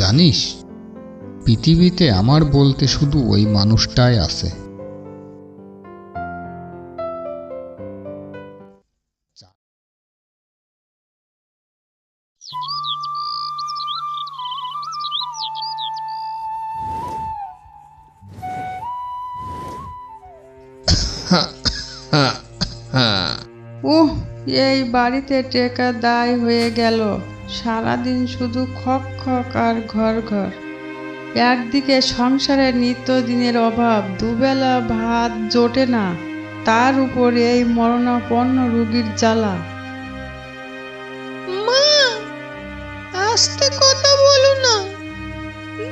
জানিস, পৃথিবীতে আমার বলতে শুধু ওই মানুষটাই আছে। উহ, এই বাড়িতে টেকা দায় হয়ে গেল। সারাদিন শুধু খক খক আর ঘর ঘর। একদিকে সংসারের নিত্যদিনের অভাব, দুবেলা ভাত জোটে না, তার উপর এই মরণাপন্ন রোগীর জ্বালা। মা, আস্তে কথা বলো না।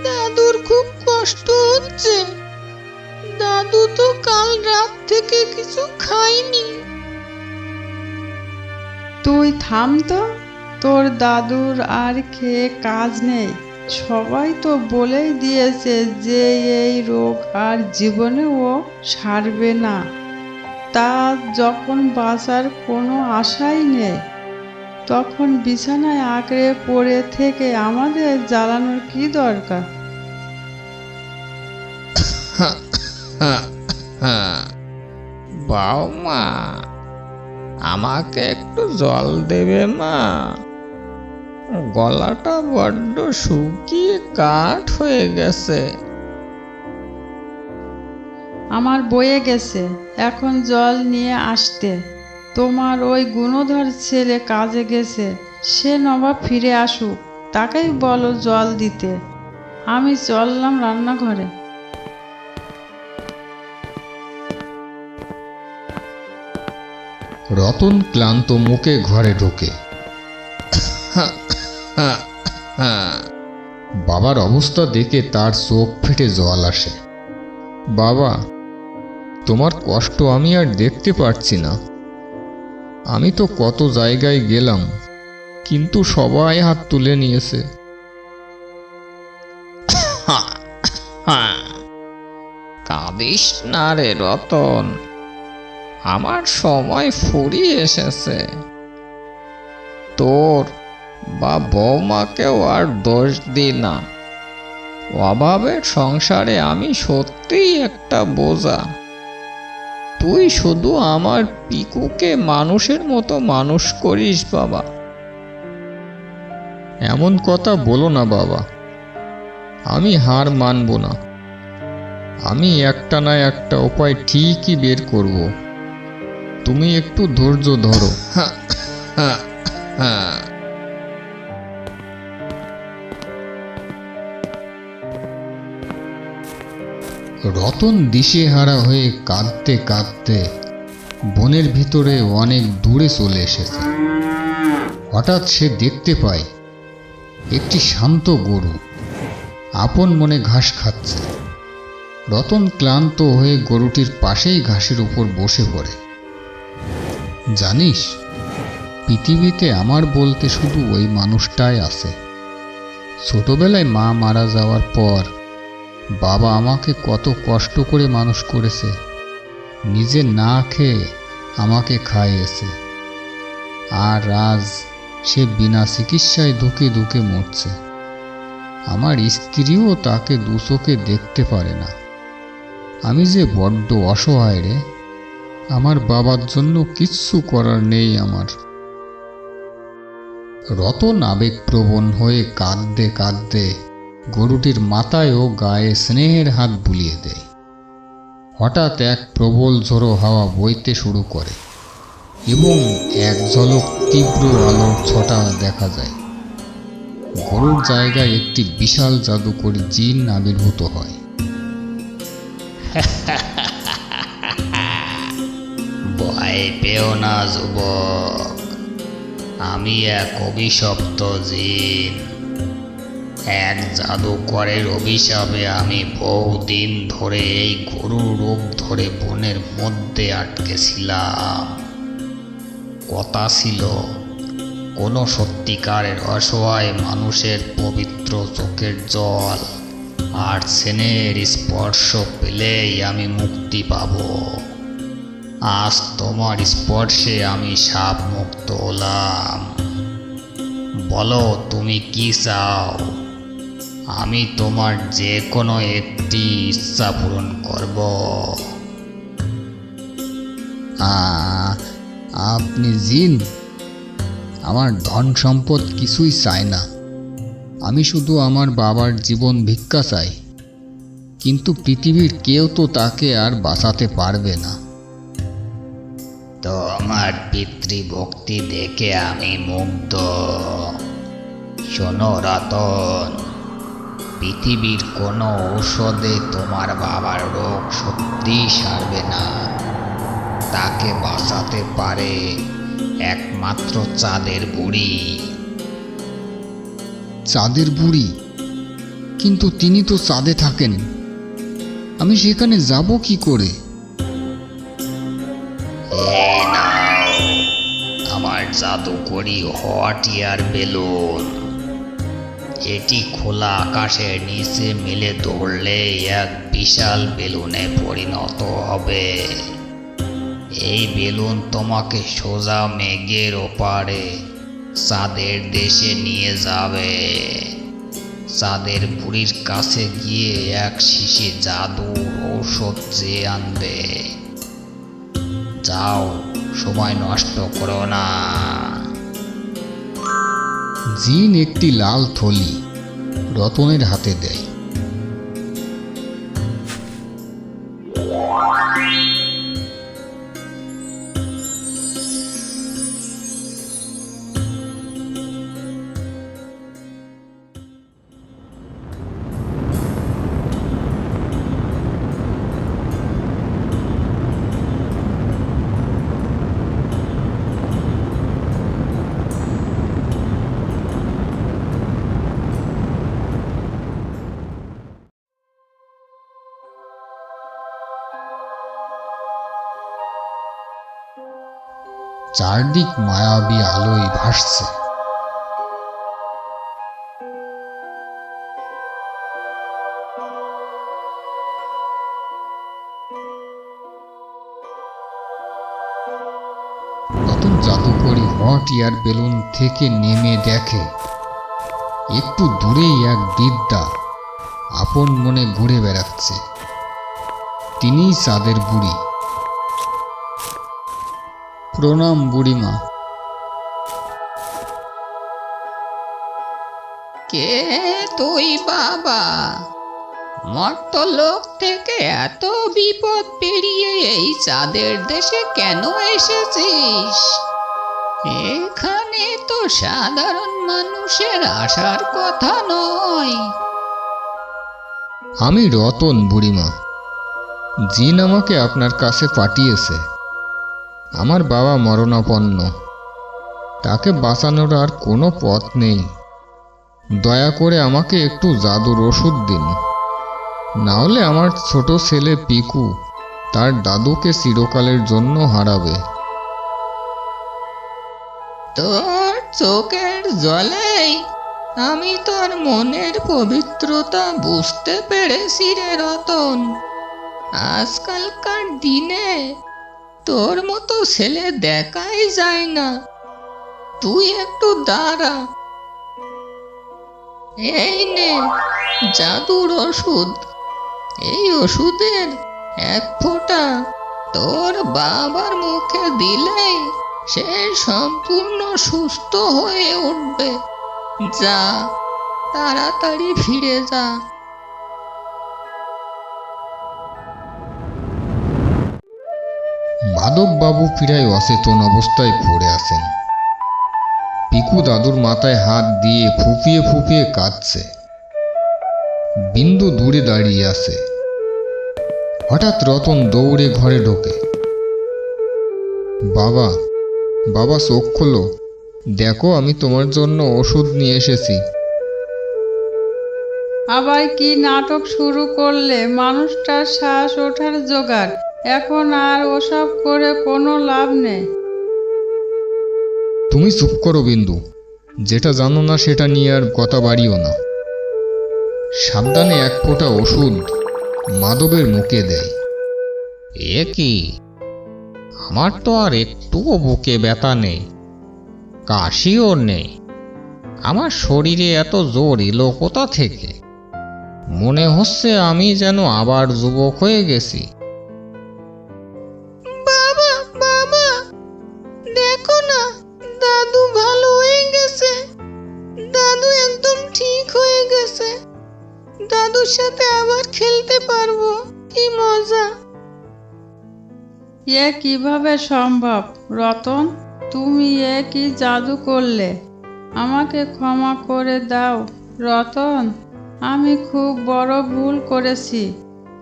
দাদুর খুব কষ্ট হচ্ছে। দাদু তো কাল রাত থেকে কিছু খায়নি। তুই থাম তো, তোর দাদুর আর খেয়ে কাজ নেই। সবাই তো বলেই দিয়েছে যে এই রোগ আর জীবনেও সারবে না। তার যখন বাঁচার কোনো আশাই নেই, তখন বিছানায় আঁকড়ে পড়ে থেকে আমাদের জ্বালানোর কি দরকার? বৌমা, আমাকে একটু জল দেবে মা? গলাটা বড্ড শুকিয়ে কাঠ হয়ে গেছে। আমার বয়ে গেছে, এখন জল নিয়ে আসতে। তোমার ওই গুণধর ছেলে কাজে গেছে, সে নবাব ফিরে আসুক, তাকেই বলো জল দিতে। আমি চললাম রান্নাঘরে। রতন ক্লান্ত মুখে ঘরে ঢোকে। বাবার অবস্থা দেখে তার চোখ ফেটে জল আসে। বাবা, তোমার কষ্ট আমি আর দেখতে পারছি না। আমি তো কত জায়গায় গেলাম, কিন্তু সবাই হাত তুলে নিয়েছে। কাঁদিস না রে রতন, আমার সময় ফুরিয়ে এসেছে। তোর বা বৌমাকেও আর দোষ দি না। অভাবের সংসারে আমি সত্যিই একটা বোঝা। তুই শুধু আমার পিকুকে মানুষের মতো মানুষ করিস বাবা। এমন কথা বলো না বাবা, আমি হার মানব না। আমি একটা না একটা উপায় ঠিকই বের করব। তুমি একটু ধৈর্য ধরো। রতন দিশেহারা হয়ে কাঁদতে কাঁদতে বনের ভিতরে অনেক দূরে চলে এসেছে। হঠাৎ সে দেখতে পায় একটি শান্ত গরু আপন মনে ঘাস খাচ্ছে। রতন ক্লান্ত হয়ে গরুটির পাশেই ঘাসের উপর বসে পড়ে। জানিস, পৃথিবীতে আমার বলতে শুধু ওই মানুষটাই আছে। ছোটবেলায় মা মারা যাওয়ার পর বাবা আমাকে কত কষ্ট করে মানুষ করেছে। নিজে না খেয়ে আমাকে খাইয়েছে, আর আজ সে বিনা চিকিৎসায় ধুকে ধুকে মরছে। আমার স্ত্রীও তাকে দু চোখে দেখতে পারে না। আমি যে বড্ড অসহায় রে। আমার বাবার জন্য কিচ্ছু করার নেই আমার। রতন আবেগপ্রবণ হয়ে কাঁদতে কাঁদতে গরুটির মাথায় ও গায়ে স্নেহের হাত বুলিয়ে দেয়। হঠাৎ এক প্রবল ঝোড়ো হাওয়া বইতে শুরু করে এবং এক ঝলক তীব্র আলোর ছটা দেখা যায়। গরুর জায়গায় একটি বিশাল জাদুকরী জিন আবির্ভূত হয়। ভয় পেও না যুবক, আমি এক অভিশপ্ত জিন। এক জাদুকরের অভিশাপে আমি বহুদিন ধরে এই গরুর রূপ ধরে বনের মধ্যে আটকেছিলাম। কথা ছিল, কোনো সত্যিকারের অসহায় মানুষের পবিত্র চোখের জল আর স্নেহের স্পর্শ পেলেই আমি মুক্তি পাব। আজ তোমার স্পর্শে আমি সাপ মুক্ত হলাম। বলো তুমি কি চাও? আমি তোমার যে কোনো একটি ইচ্ছা পূরণ করব। আপনি জিন? আমার ধন সম্পদ কিছুই চাই না। আমি শুধু আমার বাবার জীবন ভিক্ষা চাই, কিন্তু পৃথিবীর কেউ তো তাকে আর বাঁচাতে পারবে না। তোমার পিতৃভক্তি দেখে আমি মুগ্ধ। শোনো রতন, পৃথিবীর কোনো ঔষধে তোমার বাবার রোগ সত্যি সারবে না। তাকে বাঁচাতে পারে একমাত্র চাঁদের বুড়ি। চাঁদের বুড়ি? কিন্তু তিনি তো চাঁদে থাকেন, আমি সেখানে যাব কি করে? এই নাও আমার জাদুকরি হট এয়ার বেলুন। এটি খোলা আকাশের নিচে মেলে ধরলে এক বিশাল বেলুনে পরিণত হবে। এই বেলুন তোমাকে সোজা মেঘের ওপারে চাঁদের দেশে নিয়ে যাবে। চাঁদের বুড়ির কাছে গিয়ে এক শিশি জাদুর ঔষধ চেয়ে আনবে। যাও, সময় নষ্ট করো না। জিন একটি লাল থলি রতনের হাতে দেয়। চারদিক মায়াবী আলোয় ভাসছে। নতুন জাদুকরি হট এয়ার বেলুন থেকে নেমে দেখে একটু দূরেই এক বৃদ্ধা আপন মনে ঘুরে বেড়াচ্ছে। তিনিই চাঁদের বুড়ি। প্রণাম বুড়িমা। কে তুই বাবা? মর্তলোক থেকে এত বিপদ পেরিয়ে এই চাঁদের দেশে কেন এসেছিস? এখানে তো সাধারণ মানুষের আসার কথা নয়। আমি রতন বুড়িমা। জিন আমাকে আপনার কাছে পাঠিয়েছে। আমার বাবা মরণাপন্ন, তাকে বাঁচানোর আর কোনো পথ নেই। দয়া করে আমাকে একটু জাদুর ওষুধ দিন, না হলে আমার ছোট ছেলে পিকু তার দাদুকে চিরকালের জন্য হারাবে। তোর চোখের জলেই আমি তোর মনের পবিত্রতা বুঝতে পেরেছি রে রতন। আজকালকার দিনে তোর মতো ছেলে দেখাই যায় না। তুই একটু দাঁড়া, এই নে জাদুর ওষুধ। এই ওষুধের এক ফোঁটা তোর বাবার মুখে দিলেই সে সম্পূর্ণ সুস্থ হয়ে উঠবে। যা, তাড়াতাড়ি ফিরে যা। মাধববাবু প্রায় অচেতন অবস্থায় পড়ে আছেন। পিকু দাদুর মাথায় হাত দিয়ে ফুঁপিয়ে ফুঁপিয়ে কাঁদছে। বিন্দু দূরে দাঁড়িয়ে আছে। হঠাৎ রতন দৌড়ে ঘরে ঢোকে। বাবা, বাবা চোখ খোলো, দেখো আমি তোমার জন্য ওষুধ নিয়ে এসেছি। আবার কি নাটক শুরু করলে? মানুষটার শ্বাস ওঠার জোগাড়, এখন আর ওসব করে কোনো লাভ নেই। তুমি চুপ করো বিন্দু, যেটা জানো না সেটা নিয়ে আর কথা বাড়িও না। সাবধানে এক ফোঁটা ওষুধ মাধবের মুখে দেয়। এ কি? আমার তো আর একটুও বুকে ব্যথা নেই, কাশিও নেই। আমার শরীরে এত জোর এলো কোথা থেকে? মনে হচ্ছে আমি যেন আবার যুবক হয়ে গেছি। বাবা বাবা, দেখো না, দাদু ভালো হয়ে গেছে। দাদু একদম ঠিক হয়ে গেছে। দাদুর সাথে আবার খেলতে পারবো, কি মজা। এ কিভাবে সম্ভব রতন? তুমি এ কি জাদু করলে? আমাকে ক্ষমা করে দাও রতন, আমি খুব বড় ভুল করেছি।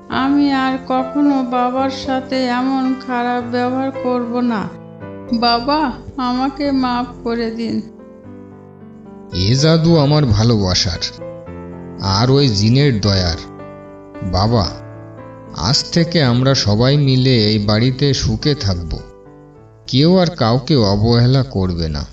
আমি আর কখনো বাবার সাথে এমন খারাপ ব্যবহার করব না। বাবা, আমাকে মাফ করে দিন। এ জাদু আমার ভালোবাসার আর ওই জিনের দয়ার। বাবা, আজ থেকে আমরা সবাই মিলে এই বাড়িতে সুখে থাকব। কেউ আর কাউকে অবহেলা করবে না।